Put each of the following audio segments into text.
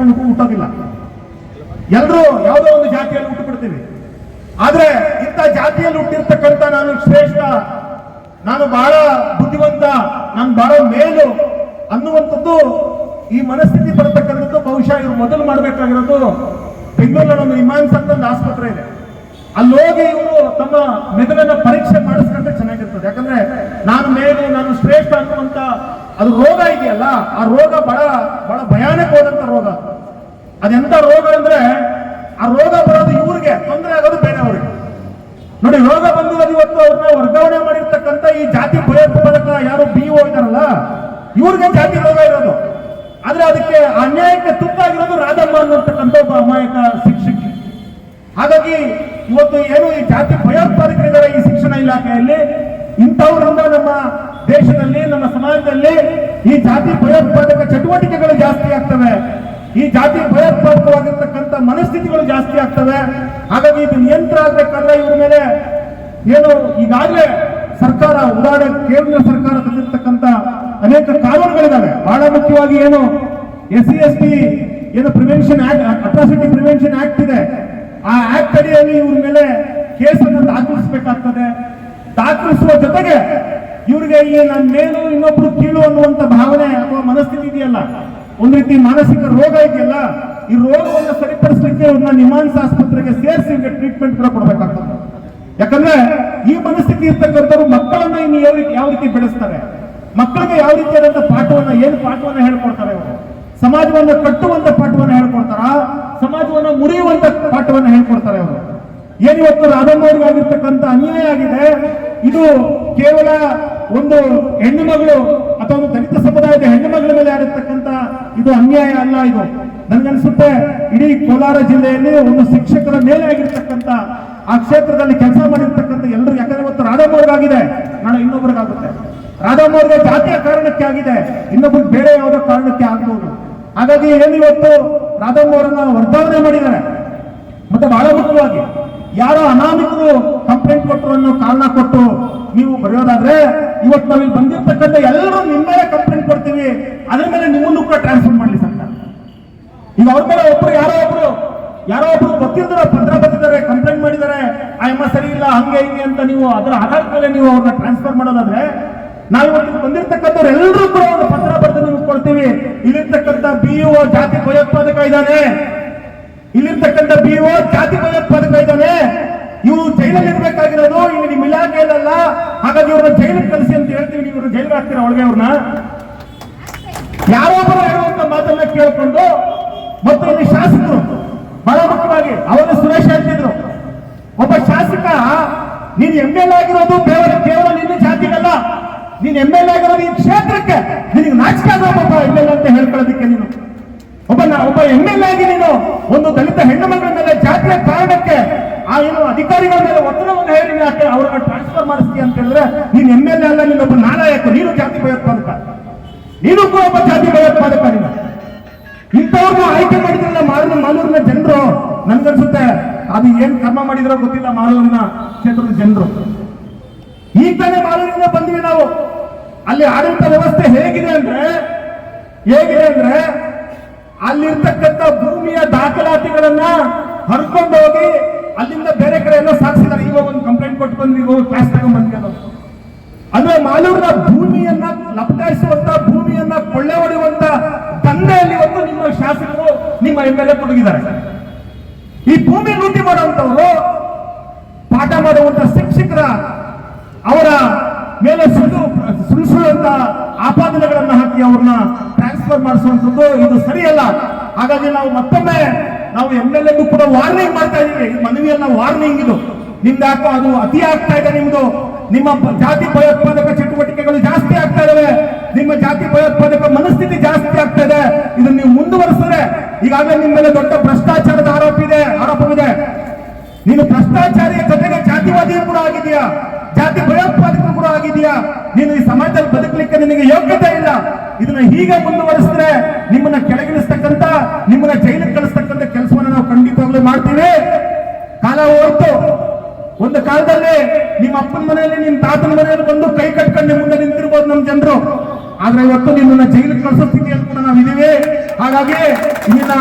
ಕಟ್ಕೊಂಡು ಹುಟ್ಟೋದಿಲ್ಲ. ಎಲ್ಲರೂ ಯಾವುದೋ ಒಂದು ಜಾತಿಯಲ್ಲಿ ಹುಟ್ಟು ಬಿಡ್ತೀವಿ. ಆದ್ರೆ ಇಂಥ ಜಾತಿಯಲ್ಲಿ ಹುಟ್ಟಿರ್ತಕ್ಕಂಥ ನಾನು ಶ್ರೇಷ್ಠ, ನಾನು ಬಹಳ ಬುದ್ಧಿವಂತ, ನಾನು ಬಹಳ ಮೇಲು ಅನ್ನುವಂಥದ್ದು ಈ ಮನಸ್ಥಿತಿ ಬರತಕ್ಕಂಥದ್ದು ಬಹುಶಃ ಇವರು ಮೊದಲು ಮಾಡಬೇಕಾಗಿರೋದು ಬೆಂಗಳೂರಿನ ಒಂದು ಇಮಾನ್ಸ್ ಅಂತ ಒಂದು ಆಸ್ಪತ್ರೆ ಇದೆ, ಅಲ್ಲಿ ಹೋಗಿ ಇವರು ತಮ್ಮ ಮೆದುಳನ್ನ ಪರೀಕ್ಷೆ ಮಾಡಿಸ್ಕೊಂಡ್ರೆ ಚೆನ್ನಾಗಿರ್ತದೆ. ಯಾಕಂದ್ರೆ ನಾನು ಮೇಲು, ನಾನು ಶ್ರೇಷ್ಠ ಅನ್ನುವಂತ ಅದು ರೋಗ ಇದೆಯಲ್ಲ, ಆ ರೋಗ ಬಹಳ ಬಹಳ ಭಯಾನಕವಾದಂತ ರೋಗ. ಅದೆಂತ ರೋಗ ಅಂದ್ರೆ ಆ ರೋಗ ಬರೋದು ಇವ್ರಿಗೆ, ತೊಂದರೆ ಆಗೋದು ಬೇರೆಯವ್ರಿಗೆ. ನೋಡಿ, ರೋಗ ಬಂದಿರೋದು ಇವತ್ತು ಅವ್ರನ್ನ ವರ್ಗಾವಣೆ ಮಾಡಿರ್ತಕ್ಕಂಥ ಈ ಜಾತಿ ಭಯೋತ್ಪಾದಕ ಯಾರು BO ಇದಾರಲ್ಲ, ಇವ್ರಿಗೆ ಜಾತಿ ರೋಗ ಇರೋದು. ಆದ್ರೆ ಅದಕ್ಕೆ ಅನ್ಯಾಯಕ್ಕೆ ತುತ್ತಾಗಿರೋದು ರಾಧಮ್ಮ ಅನ್ನತಕ್ಕಂಥ ಒಬ್ಬ ಅಮಾಯಕ ಶಿಕ್ಷಕಿ. ಹಾಗಾಗಿ ಇವತ್ತು ಏನು ಈ ಜಾತಿ ಭಯೋತ್ಪಾದಕರಿದ್ದಾರೆ ಈ ಶಿಕ್ಷಣ ಇಲಾಖೆಯಲ್ಲಿ, ಇಂಥವರಿಂದ ನಮ್ಮ ದೇಶದಲ್ಲಿ, ನಮ್ಮ ಸಮಾಜದಲ್ಲಿ ಈ ಜಾತಿ ಭಯೋತ್ಪಾದಕ ಚಟುವಟಿಕೆಗಳು ಜಾಸ್ತಿ ಆಗ್ತವೆ, ಈ ಜಾತಿ ಭಯೋತ್ಪಾದಕವಾಗಿರ್ತಕ್ಕಂಥ ಮನಸ್ಥಿತಿಗಳು ಜಾಸ್ತಿ ಆಗ್ತವೆ. ಹಾಗಾಗಿ ಇದು ನಿಯಂತ್ರಣ ಆಗ್ಬೇಕಾದ್ರೆ ಇವ್ರ ಮೇಲೆ ಏನು ಈಗಾಗಲೇ ಸರ್ಕಾರ, ಉದಾಹರಣೆ ಕೇಂದ್ರ ಸರ್ಕಾರ ತಂದಿರ್ತಕ್ಕಂಥ ಅನೇಕ ಕಾನೂನುಗಳಿದ್ದಾವೆ. ಬಹಳ ಮುಖ್ಯವಾಗಿ ಏನು SC/ST ಏನು prevention act, atrocity prevention act ಇದೆ, ಆ ಆಕ್ಟ್ ಅಡಿಯಲ್ಲಿ ಇವ್ರ ಮೇಲೆ ಕೇಸನ್ನು ದಾಖಲಿಸಬೇಕಾಗ್ತದೆ. ದಾಖಲಿಸುವ ಜೊತೆಗೆ ಇವ್ರಿಗೆ ಈ ನನ್ನ ಮೇಲು ಇನ್ನೊಬ್ರು ಕೀಳು ಅನ್ನುವಂತ ಭಾವನೆ ಅಥವಾ ಮನಸ್ಥಿತಿ ಇದೆಯಲ್ಲ, ಒಂದು ರೀತಿ ಮಾನಸಿಕ ರೋಗ ಇದೆಯಲ್ಲ, ಈ ರೋಗವನ್ನು ಸರಿಪಡಿಸಲಿಕ್ಕೆ ಇವ್ರನ್ನ ನಿಮಾನ್ಸ್ ಆಸ್ಪತ್ರೆಗೆ ಸೇರಿಸಿ ಟ್ರೀಟ್ಮೆಂಟ್ ಕೂಡ ಕೊಡಬೇಕಾಗ್ತದೆ. ಯಾಕಂದ್ರೆ ಈ ಮನಸ್ಥಿತಿ ಇರ್ತಕ್ಕಂಥವ್ರು ಮಕ್ಕಳನ್ನ ಇನ್ನು ಯಾವ ರೀತಿ ಬೆಳೆಸ್ತಾರೆ, ಮಕ್ಕಳಿಗೆ ಯಾವ ರೀತಿಯಾದಂತ ಪಾಠವನ್ನ, ಏನು ಪಾಠವನ್ನ ಹೇಳ್ಕೊಡ್ತಾರೆ ಅವರು? ಸಮಾಜವನ್ನು ಕಟ್ಟುವಂತ ಪಾಠವನ್ನ ಹೇಳ್ಕೊಡ್ತಾರ, ಸಮಾಜವನ್ನ ಮುರಿಯುವಂತ ಪಾಠವನ್ನ ಹೇಳ್ಕೊಡ್ತಾರೆ ಅವರು? ಏನಿವತ್ತು ರಾಧಮ್ಮವ್ರಿಗಾಗಿರ್ತಕ್ಕಂಥ ಅನ್ಯಾಯ ಆಗಿದೆ, ಇದು ಕೇವಲ ಒಂದು ಹೆಣ್ಣು ಮಗಳು ಅಥವಾ ಒಂದು ದಲಿತ ಸಮುದಾಯದ ಹೆಣ್ಣು ಮಗಳ ಮೇಲೆ ಆಗಿರ್ತಕ್ಕಂಥ ಇದು ಅನ್ಯಾಯ ಅಲ್ಲ. ಇದು ನನ್ಗನ್ಸುತ್ತೆ ಇಡೀ ಕೋಲಾರ ಜಿಲ್ಲೆಯಲ್ಲಿ ಒಂದು ಶಿಕ್ಷಕರ ಮೇಲೆ ಆಗಿರ್ತಕ್ಕಂಥ, ಆ ಕ್ಷೇತ್ರದಲ್ಲಿ ಕೆಲಸ ಮಾಡಿರ್ತಕ್ಕಂಥ ಎಲ್ಲರೂ, ಯಾಕಂದ್ರೆ ಇವತ್ತು ರಾಧಮ್ಮವ್ರಿಗಾಗಿದೆ, ನಾಳೆ ಇನ್ನೊಬ್ರಿಗಾಗುತ್ತೆ. ರಾಧಮ್ಮವ್ರಿಗೆ ಜಾತಿಯ ಕಾರಣಕ್ಕೆ ಆಗಿದೆ, ಇನ್ನೊಬ್ರಿಗೆ ಬೇರೆ ಯಾವುದೋ ಕಾರಣಕ್ಕೆ ಆಗ್ಬೋದು. ಹಾಗಾಗಿ ಏನಿವತ್ತು ರಾಧಮ್ಮವರನ್ನ ವರ್ಗಾವಣೆ ಮಾಡಿದ್ದಾರೆ. ಮತ್ತೆ ಬಹಳ ಮುಖ್ಯವಾಗಿ ಯಾರೋ ಅನಾಮಿಕರು ಕಂಪ್ಲೇಂಟ್ ಕೊಟ್ಟರು ಅನ್ನೋ ಕಾರಣ ಕೊಟ್ಟು ನೀವು ಬರೆಯೋದಾದ್ರೆ, ಇವತ್ತು ನಾವಿಲ್ಲಿ ಬಂದಿರ್ತಕ್ಕಂಥ ಎಲ್ಲರೂ ನಿಮ್ಮ ಮೇಲೆ ಕಂಪ್ಲೇಂಟ್ ಕೊಡ್ತೀವಿ, ಅದ್ರ ಮೇಲೆ ನಿಮ್ಮನ್ನು ಕೂಡ ಟ್ರಾನ್ಸ್ಫರ್ ಮಾಡ್ಲಿ ಸರ್ಕಾರ. ಈಗ ಅವ್ರ ಮೇಲೆ ಯಾರೋ ಒಬ್ರು ಗೊತ್ತಿಲ್ಲದ ಪತ್ರ ಬರೆದಿದ್ದಾರೆ, ಕಂಪ್ಲೇಂಟ್ ಮಾಡಿದ್ದಾರೆ, ಅಮ್ಮ ಸರಿ ಇಲ್ಲ ಹಂಗೆ ಹಿಂಗೆ ಅಂತ ನೀವು ಅದರ ಆಧಾರದ ಮೇಲೆ ನೀವು ಅವ್ರನ್ನ ಟ್ರಾನ್ಸ್ಫರ್ ಮಾಡೋದಾದ್ರೆ, ನಾವಿವತ್ತು ಬಂದಿರ್ತಕ್ಕಂಥವ್ರು ಎಲ್ಲರೂ ಕೂಡ ಒಂದು ಪತ್ರ ಬರೆದು ನಿಮ್ಗೆ ಕೊಡ್ತೀವಿ. ಇಲ್ಲಿರ್ತಕ್ಕಂಥ BO ಜಾತಿ ಭಯೋತ್ಪಾದಕ ಇದ್ದಾನೆ, ಇಲ್ಲಿರ್ತಕ್ಕಂಥ BO ಜಾತಿ ಭಯೋತ್ಪಾದಕ ಇದ್ದಾನೆ, ಇವರು ಜೈಲಲ್ಲಿ ಇರ್ಬೇಕಾಗಿರೋದು ಇಲ್ಲಿ ನಿಮ್ಮ ಇಲಾಖೆಯಲ್ಲ, ಹಾಗಾಗಿ ಇವ್ರನ್ನ ಜೈಲಿಗೆ ಕಳಿಸಿ ಅಂತ ಹೇಳ್ತೀವಿ. ನೀವು ಜೈಲಿಗೆ ಹಾಕ್ತೀರಾ ಒಳಗೆ ಅವ್ರನ್ನ? ಯಾರೊಬ್ಬರು ಹೇಳುವಂತ ಮಾತನ್ನ ಕೇಳಿಕೊಂಡು, ಮತ್ತು ಇಲ್ಲಿ ಶಾಸಕರು ಬಹಳ ಮುಖ್ಯವಾಗಿ ಅವರನ್ನು ಸುರೇಶ್ ಹೇಳ್ತಿದ್ರು, ಒಬ್ಬ ಶಾಸಕ ನೀನು MLA ಆಗಿರೋದು ಕೇವಲ ನಿನ್ನ ಜಾತಿಗಲ್ಲ, ನೀನ್ MLA ಆಗಿರೋದು ಈ ಕ್ಷೇತ್ರಕ್ಕೆ, ನಿನಗೆ ನಾಚಿಕೆ ಆಗೋಬ್ಬ MLA ಅಂತ ಹೇಳ್ಕೊಳ್ಳೋದಕ್ಕೆ. ನೀನು ಒಬ್ಬ MLA ಆಗಿ ನೀನು ಒಂದು ದಲಿತ ಹೆಣ್ಣು ಮಗಳ ಮೇಲೆ ಜಾತಿಯ ಕಾರಣಕ್ಕೆ ಆ ಏನು ಅಧಿಕಾರಿಗಳ ಮೇಲೆ ಒತ್ತಡವನ್ನು ಹೇಳಿ ಅವ್ರನ್ನ ಟ್ರಾನ್ಸ್ಫರ್ ಮಾಡಿಸ್ತೀಯ ಅಂತ ಹೇಳಿದ್ರೆ, ನೀನ್ MLA ಅಲ್ಲ, ನೀನೊಬ್ಬ ನಾಲಾಯಕ, ನೀನು ಜಾತಿ ಭಯೋತ್ಪಾದಕ, ನೀನು ಕೂಡ ಒಬ್ಬ ಜಾತಿ ಭಯೋತ್ಪಾದಕ. ನೀನು ಇಂಥವ್ರನ್ನ ಆಯ್ಕೆ ಮಾಡಿದ್ರಲ್ಲ ಮಾಲೂರಿನ ಜನರು, ನನ್ಗನ್ಸುತ್ತೆ ಅದು ಏನ್ ಕರ್ಮ ಮಾಡಿದ್ರೋ ಗೊತ್ತಿಲ್ಲ ಮಾಲೂರಿನ ಕ್ಷೇತ್ರದ ಜನರು. ಈಗ ತಾನೇ ಮಾಲೂರಿನಿಂದ ಬಂದ್ವಿ ನಾವು. ಅಲ್ಲಿ ಆಡಳಿತ ವ್ಯವಸ್ಥೆ ಹೇಗಿದೆ ಅಂದ್ರೆ ಅಲ್ಲಿರ್ತಕ್ಕಂಥ ಭೂಮಿಯ ದಾಖಲಾತಿಗಳನ್ನ ಹರ್ಕೊಂಡು ಹೋಗಿ ಅಲ್ಲಿಂದ ಬೇರೆ ಕಡೆ ಎಲ್ಲ ಸಾಧಿಸಿದ್ದಾರೆ. ಈಗ ಒಂದು ಕಂಪ್ಲೇಂಟ್ ಕೊಟ್ಟು ಬಂದ್ವಿ, ಕ್ಲಾಸ್ ತಗೊಂಡ್ಬಂದ್ವಿ ಅನ್ನೋದು. ಅಂದ್ರೆ ಮಾಲೂರಿನ ಭೂಮಿಯನ್ನ ಲಪಟಾಯಿಸುವಂತ, ಭೂಮಿಯನ್ನ ಕೊಳ್ಳೆ ಹೊಡೆಯುವಂತ ದಂಧೆಯಲ್ಲಿ ಇವತ್ತು ನಿಮ್ಮ ಶಾಸಕರು, ನಿಮ್ಮ MLA ತೊಡಗಿದ್ದಾರೆ. ಈ ಭೂಮಿ ಲೂಟಿ ಮಾಡುವಂತವರು, ಪಾಠ ಮಾಡುವಂತ ಶಿಕ್ಷಕರ ಅವರ ಮೇಲೆ ಸುಳ್ಳುವಂತ ಆಪಾದನೆಗಳನ್ನ ಹಾಕಿ ಅವ್ರನ್ನ ಟ್ರಾನ್ಸ್ಫರ್ ಮಾಡಿಸುವಂಥದ್ದು ಇದು ಸರಿಯಲ್ಲ. ಹಾಗಾಗಿ ನಾವು ಮತ್ತೊಮ್ಮೆ MLA ಕೂಡ ವಾರ್ನಿಂಗ್ ಮಾಡ್ತಾ ಇದೀವಿ. ಈ ಮನವಿಯನ್ನ ವಾರ್ನಿಂಗ್, ಇದು ನಿಮ್ದು ಯಾಕೋ ಅದು ಅತಿ ಆಗ್ತಾ ಇದೆ, ನಿಮ್ದು ನಿಮ್ಮ ಜಾತಿ ಭಯೋತ್ಪಾದಕ ಚಟುವಟಿಕೆಗಳು ಜಾಸ್ತಿ ಆಗ್ತಾ ಇದಾವೆ, ನಿಮ್ಮ ಜಾತಿ ಭಯೋತ್ಪಾದಕ ಮನಸ್ಥಿತಿ ಜಾಸ್ತಿ ಆಗ್ತಾ ಇದೆ. ಇದನ್ನು ನೀವು ಮುಂದುವರಿಸಿದ್ರೆ, ಈಗಾಗಲೇ ನಿಮ್ಮ ಮೇಲೆ ದೊಡ್ಡ ಭ್ರಷ್ಟಾಚಾರದ ಆರೋಪವಿದೆ. ನೀನು ಭ್ರಷ್ಟಾಚಾರಿಯ ಜೊತೆಗೆ ಜಾತಿವಾದಿ ಕೂಡ ಆಗಿದೆಯಾ, ಜಾತಿ ಭಯೋತ್ಪಾದಕರು ಕೂಡ ಆಗಿದೆಯಾ, ನೀನು ಈ ಸಮಾಜದಲ್ಲಿ ಬದುಕಲಿಕ್ಕೆ ನಿನಗೆ ಯೋಗ್ಯತೆ ಇಲ್ಲ. ಇದನ್ನ ಹೀಗೆ ಮುಂದುವರಿಸಿದ್ರೆ ನಿಮ್ಮನ್ನ ಕೆಳಗಿಳಿಸ್ತಕ್ಕಂಥ, ನಿಮ್ಮನ್ನ ಜೈಲಿಗೆ ಕಳಿಸ್ತಕ್ಕಂಥ ಕೆಲಸವನ್ನ ನಾವು ಖಂಡಿತವಾಗ್ಲೂ ಮಾಡ್ತೀವಿ. ಕಾಲ ಹೋಯ್ತು. ಒಂದು ಕಾಲದಲ್ಲಿ ನಿಮ್ಮ ಅಪ್ಪನ ಮನೆಯಲ್ಲಿ, ನಿಮ್ಮ ತಾತನ ಮನೆಯಲ್ಲಿ ಬಂದು ಕೈ ಕಟ್ಕೊಂಡು ಮುಂದೆ ನಿಂತಿರ್ಬೋದು ನಮ್ಮ ಜನರು. ಆದ್ರೆ ಇವತ್ತು ನಿಮ್ಮನ್ನ ಜೈಲಿಗೆ ಕಳಿಸೋ ಸ್ಥಿತಿಯಲ್ಲಿ ಕೂಡ ನಾವಿದ್ದೀವಿ. ಹಾಗಾಗಿ ನಿನ್ನ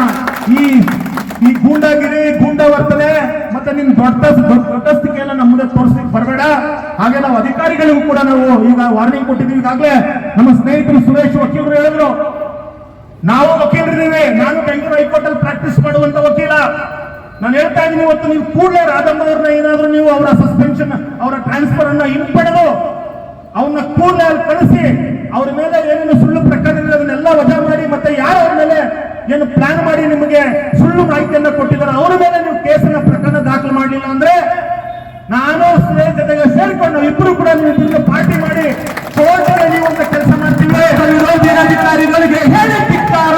ಈ ಗೂಂಡಾಗಿರಿ, ಗೂಂಡಾವರ್ತನೆ ಮತ್ತೆ ನಿನ್ ದೊಡ್ಡಸ್ತಿಕೆ ಎಲ್ಲ ನಮ್ಮ ಮುಂದೆ ತೋರಿಸ್ಲಿಕ್ಕೆ ಬರಬೇಡ. ಹಾಗೆ ನಾವು ಅಧಿಕಾರಿಗಳಿಗೂ ಕೂಡ ನಾವು ಈಗ ವಾರ್ನಿಂಗ್ ಕೊಟ್ಟಿದ್ದೀವಿ. ಈಗಾಗಲೇ ನಮ್ಮ ಸ್ನೇಹಿತರು ಸುರೇಶ್ ವಕೀಲರು ಹೇಳಿದ್ರು, ನಾವು ವಕೀಲರಿದ್ದೀವಿ, ನಾನು ಬೆಂಗಳೂರು ಹೈಕೋರ್ಟ್ ಅಲ್ಲಿ ಪ್ರಾಕ್ಟೀಸ್ ಮಾಡುವಂತ ವಕೀಲ. ನಾನು ಹೇಳ್ತಾ ಇದ್ದೀನಿ, ಇವತ್ತು ನೀವು ಕೂಡಲೇ ರಾಧಮ್ಮ ಅವ್ರನ್ನ ಏನಾದ್ರೂ ನೀವು ಅವರ ಸಸ್ಪೆನ್ಷನ್, ಅವರ ಟ್ರಾನ್ಸ್ಫರ್ ಅನ್ನ ಹಿಂಪಡೆದು ಅವನ್ನ ಕೂಡಲೇ ಅಲ್ಲಿ ಕಳಿಸಿ, ಅವ್ರ ಮೇಲೆ ಏನೇನು ಸುಳ್ಳು ಪ್ರಕರಣ ಅದನ್ನೆಲ್ಲ ವಜಾ ಮಾಡಿ, ಮತ್ತೆ ಯಾರು ಅವ್ರ ಮೇಲೆ ಏನು ಪ್ಲಾನ್ ಮಾಡಿ ನಿಮಗೆ ಸುಳ್ಳು ಮಾಹಿತಿಯನ್ನ ಕೊಟ್ಟಿದ್ದಾರೆ ಅವರ ಮೇಲೆ ನೀವು ಕೇಸನ್ನ ಪ್ರಕರಣ ದಾಖಲು ಮಾಡಲಿಲ್ಲ ಅಂದ್ರೆ ನಾನು ಸುರೇಶ್ ಜೊತೆಗೆ ಸೇರಿಕೊಂಡು ನಾವು ಇಬ್ಬರು ಕೂಡ ನೀವು ಪಾರ್ಟಿ ಮಾಡಿ ಕೋರ್ಟ್ಗೆ ನೀವು ಅಂತ ಕೆಲಸ ಮಾಡ್ತೀವಿ. ವಿರೋಧಿ ಅಧಿಕಾರಿಗಳಿಗೆ ಹೇಳಿ ಧಿಕ್ಕಾರ,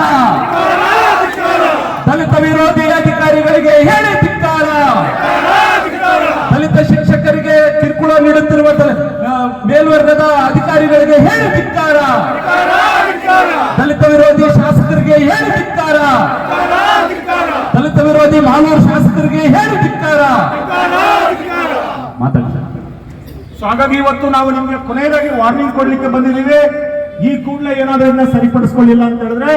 ದಲಿತ ವಿರೋಧಿ ಅಧಿಕಾರಿಗಳಿಗೆ ಹೇಳಿ ಧಿಕ್ಕಾರ, ದಲಿತ ಶಿಕ್ಷಕರಿಗೆ ಕಿರುಕುಳ ನೀಡುತ್ತಿರುವ ಮೇಲ್ವರ್ಗದ ಅಧಿಕಾರಿಗಳಿಗೆ ಹೇಳಿ ಧಿಕ್ಕಾರ, ದಲಿತ ವಿರೋಧಿ ಶಾಸಕರಿಗೆ ಹೇಳಿ ಧಿಕ್ಕಾರ, ದಲಿತ ವಿರೋಧಿ ಮಾಲೂರು ಶಾಸಕರಿಗೆ ಹೇಳಿ ಧಿಕ್ಕಾರ. ಸೊ ಹಾಗಾಗಿ ಇವತ್ತು ನಾವು ನಿಮ್ಗೆ ಕೊನೆಯದಾಗಿ ವಾರ್ನಿಂಗ್ ಕೊಡ್ಲಿಕ್ಕೆ ಬಂದಿದ್ದೀವಿ. ಈ ಕೂಡಲೇ ಏನಾದ್ರೂ ಸರಿಪಡಿಸ್ಕೊಳ್ಳಿಲ್ಲ ಅಂತ ಹೇಳಿದ್ರೆ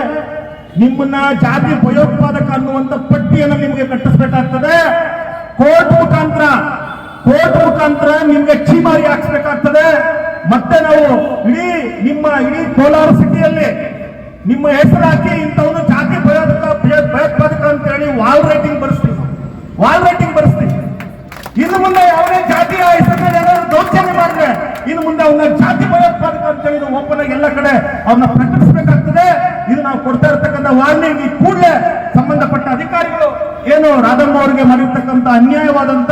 ನಿಮ್ಮನ್ನ ಜಾತಿ ಭಯೋತ್ಪಾದಕ ಅನ್ನುವಂತ ಪಟ್ಟಿಯನ್ನು ನಿಮ್ಗೆ ಕಟ್ಟಿಸ್ಬೇಕಾಗ್ತದೆ. ಕೋರ್ಟ್ ಮುಖಾಂತರ ನಿಮ್ಗೆ ಚೀಮಾರಿ ಹಾಕ್ಸ್ಬೇಕಾಗ್ತದೆ. ಮತ್ತೆ ನಾವು ಇಡೀ ಕೋಲಾರ ಸಿಟಿಯಲ್ಲಿ ನಿಮ್ಮ ಹೆಸರು ಹಾಕಿ ಇಂಥವನು ಜಾತಿ ಭಯೋತ್ಪಾದಕ ಅಂತ ಹೇಳಿ ವಾಲ್ ರೈಟಿಂಗ್ ಬರ್ಸ್ತೀವಿ. ಇನ್ನು ಮುಂದೆ ಯಾವುದೇ ಜಾತಿಯ ಹೆಸರಿನಲ್ಲಿ ಏನಾದ್ರು ದೌರ್ಜನ್ಯ ಮಾಡಿದ್ರೆ ಇನ್ನು ಮುಂದೆ ಅವನ್ನ ಜಾತಿ ಭಯೋತ್ಪಾದಕ ಅಂತ ಹೇಳಿ ಓಪನ್ ಆಗಿ ಎಲ್ಲ ಕಡೆ ಅವ್ರನ್ನ ಪ್ರಕಟಿಸಬೇಕಾಗ್ತದೆ. ಇದು ನಾವು ಕೊಡ್ತಾ ಇರ್ತಕ್ಕಂಥ ವಾರ್ನಿಂಗ್. ಈ ಕೂಡಲೇ ಸಂಬಂಧಪಟ್ಟ ಅಧಿಕಾರಿಗಳು ಏನು ರಾಧಮ್ಮ ಅವರಿಗೆ ಮಾಡಿರ್ತಕ್ಕಂಥ ಅನ್ಯಾಯವಾದಂತ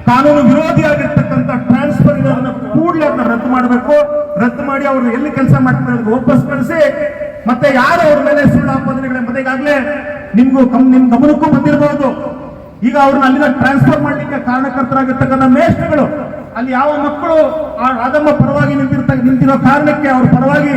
ಕಾನೂನು ವಿರೋಧಿಯಾಗಿರ್ತಕ್ಕಂಥ ಟ್ರಾನ್ಸ್ಫರ್ ಇದನ್ನು ಕೂಡಲೇ ಅದನ್ನ ರದ್ದು ಮಾಡಬೇಕು. ರದ್ದು ಮಾಡಿ ಅವ್ರನ್ನ ಎಲ್ಲಿ ಕೆಲಸ ಮಾಡ್ತಾರೆ ವಾಪಸ್ ಕಳಿಸಿ, ಮತ್ತೆ ಯಾರು ಅವ್ರ ಮೇಲೆ ಸುಳ್ಳು ಆಪಾದನೆಗಳ ಮತ್ತೆ ಈಗಾಗಲೇ ನಿಮ್ ಗಮನಕ್ಕೂ ಬಂದಿರಬಹುದು. ಈಗ ಅವ್ರನ್ನ ಅಲ್ಲಿಂದ ಟ್ರಾನ್ಸ್ಫರ್ ಮಾಡ್ಲಿಕ್ಕೆ ಕಾರಣಕರ್ತರಾಗಿರ್ತಕ್ಕಂಥ ಮೇಷ್ಟ್ರುಗಳು ಅಲ್ಲಿ ಯಾವ ಮಕ್ಕಳು ಆ ರಾಧಮ್ಮ ಪರವಾಗಿ ನಿಂತಿರೋ ಕಾರಣಕ್ಕೆ ಅವ್ರ ಪರವಾಗಿ